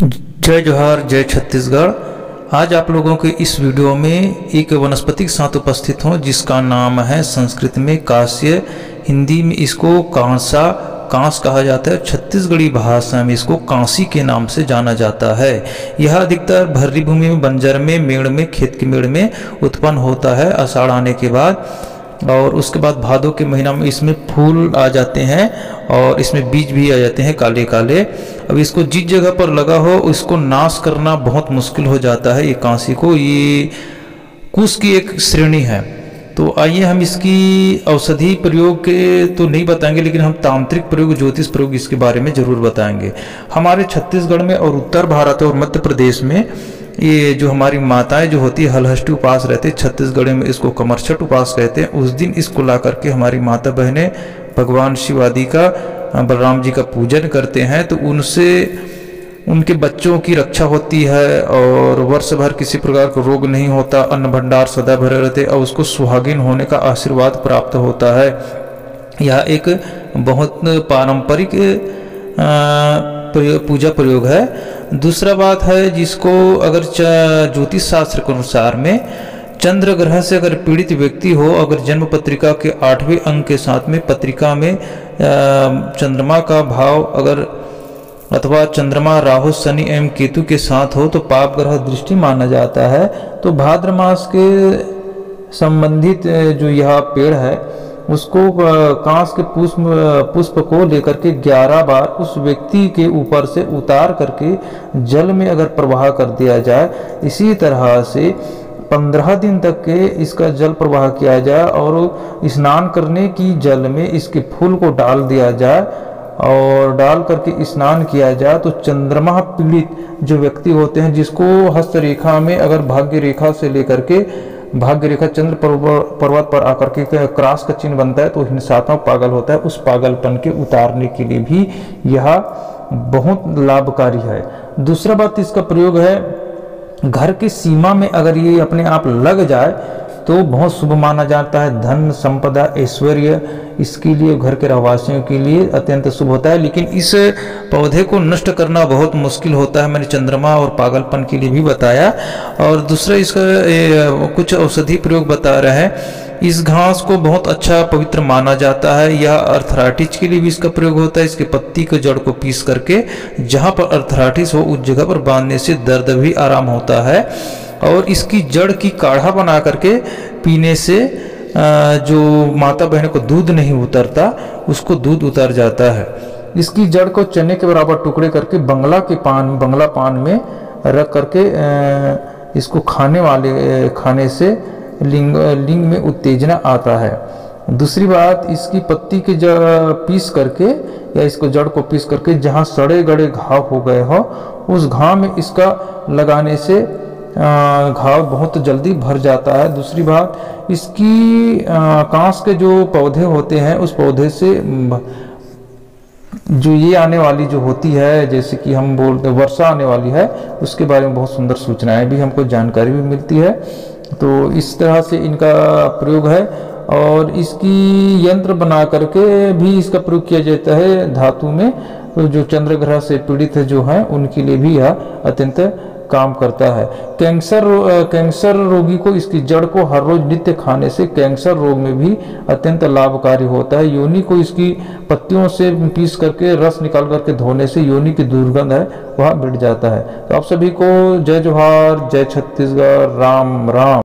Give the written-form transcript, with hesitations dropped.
जय जोहार, जय छत्तीसगढ़। आज आप लोगों के इस वीडियो में एक वनस्पति के साथ उपस्थित हूँ जिसका नाम है संस्कृत में कांस्य, हिंदी में इसको कांस कहा जाता है, छत्तीसगढ़ी भाषा में इसको कांसी के नाम से जाना जाता है। यह अधिकतर भर्री भूमि में, बंजर में, मेड़ में, खेत के मेड़ में उत्पन्न होता है आषाढ़ आने के बाद, और उसके बाद भादों के महीना में इसमें फूल आ जाते हैं और इसमें बीज भी आ जाते हैं काले काले। अब इसको जिस जगह पर लगा हो इसको नाश करना बहुत मुश्किल हो जाता है। ये कांसी को, ये कुश की एक श्रेणी है। तो आइए हम इसकी औषधि प्रयोग के तो नहीं बताएंगे, लेकिन हम तांत्रिक प्रयोग, ज्योतिष प्रयोग इसके बारे में जरूर बताएंगे। हमारे छत्तीसगढ़ में और उत्तर भारत और मध्य प्रदेश में ये जो हमारी माताएं जो होती है हलहष्टी उपास रहते, छत्तीसगढ़ में इसको कमरछठ उपास कहते हैं। उस दिन इसको ला करके हमारी माता बहनें भगवान शिव आदि का, बलराम जी का पूजन करते हैं, तो उनसे उनके बच्चों की रक्षा होती है और वर्ष भर किसी प्रकार का रोग नहीं होता, अन्न भंडार सदा भरे रहते और उसको सुहागिन होने का आशीर्वाद प्राप्त होता है। यह एक बहुत पारंपरिक पूजा प्रयोग है। दूसरा बात है, जिसको अगर ज्योतिष शास्त्र के अनुसार में चंद्र ग्रह से अगर पीड़ित व्यक्ति हो, अगर जन्म पत्रिका के 8वें अंक के साथ में पत्रिका में चंद्रमा का भाव अगर अथवा चंद्रमा राहु शनि एवं केतु के साथ हो तो पाप ग्रह दृष्टि माना जाता है। तो भाद्र मास के संबंधित जो यह पेड़ है उसको कांस के पुष्प को लेकर के 11 बार उस व्यक्ति के ऊपर से उतार करके जल में अगर प्रवाह कर दिया जाए, इसी तरह से 15 दिन तक के इसका जल प्रवाह किया जाए और स्नान करने की जल में इसके फूल को डाल दिया जाए और डाल करके स्नान किया जाए, तो चंद्रमा पीड़ित जो व्यक्ति होते हैं, जिसको हस्तरेखा में अगर भाग्य रेखा से लेकर के भाग्य रेखा चंद्र पर्वत पर आकर के क्रॉस का चिन्ह बनता है तो हिंसात्मक पागल होता है, उस पागलपन के उतारने के लिए भी यह बहुत लाभकारी है। दूसरा बात इसका प्रयोग है, घर की सीमा में अगर ये अपने आप लग जाए तो बहुत शुभ माना जाता है। धन संपदा ऐश्वर्य इसके लिए घर के रहवासियों के लिए अत्यंत शुभ होता है, लेकिन इस पौधे को नष्ट करना बहुत मुश्किल होता है। मैंने चंद्रमा और पागलपन के लिए भी बताया। और दूसरा इसका कुछ औषधि प्रयोग बता रहे हैं। इस घास को बहुत अच्छा पवित्र माना जाता है। यह अर्थराइटिस के लिए भी इसका प्रयोग होता है। इसके पत्ती के जड़ को पीस करके जहाँ पर अर्थराइटिस हो उस जगह पर बांधने से दर्द भी आराम होता है। और इसकी जड़ की काढ़ा बना करके पीने से जो माता बहन को दूध नहीं उतरता उसको दूध उतर जाता है। इसकी जड़ को चने के बराबर टुकड़े करके बंगला पान में रख करके इसको खाने से लिंग में उत्तेजना आता है। दूसरी बात, इसकी पत्ती के पीस करके या इसको जड़ को पीस करके जहाँ सड़े गड़े घाव हो गए हो उस घाव में इसका लगाने से घाव बहुत जल्दी भर जाता है। दूसरी बात, इसकी कांस के जो पौधे होते हैं उस पौधे से जो ये आने वाली जो होती है, जैसे कि हम बोलते वर्षा आने वाली है, उसके बारे में बहुत सुंदर सूचनाएं भी हमको जानकारी भी मिलती है। तो इस तरह से इनका प्रयोग है। और इसकी यंत्र बना करके भी इसका प्रयोग किया जाता है धातु में। तो जो चंद्र ग्रह से पीड़ित जो हैं उनके लिए भी यह अत्यंत काम करता है। कैंसर रोगी को इसकी जड़ को हर रोज नित्य खाने से कैंसर रोग में भी अत्यंत लाभकारी होता है। योनि को इसकी पत्तियों से पीस करके रस निकाल करके धोने से योनि की दुर्गंध है वह मिट जाता है। तो आप सभी को जय जोहार, जय छत्तीसगढ़, राम राम।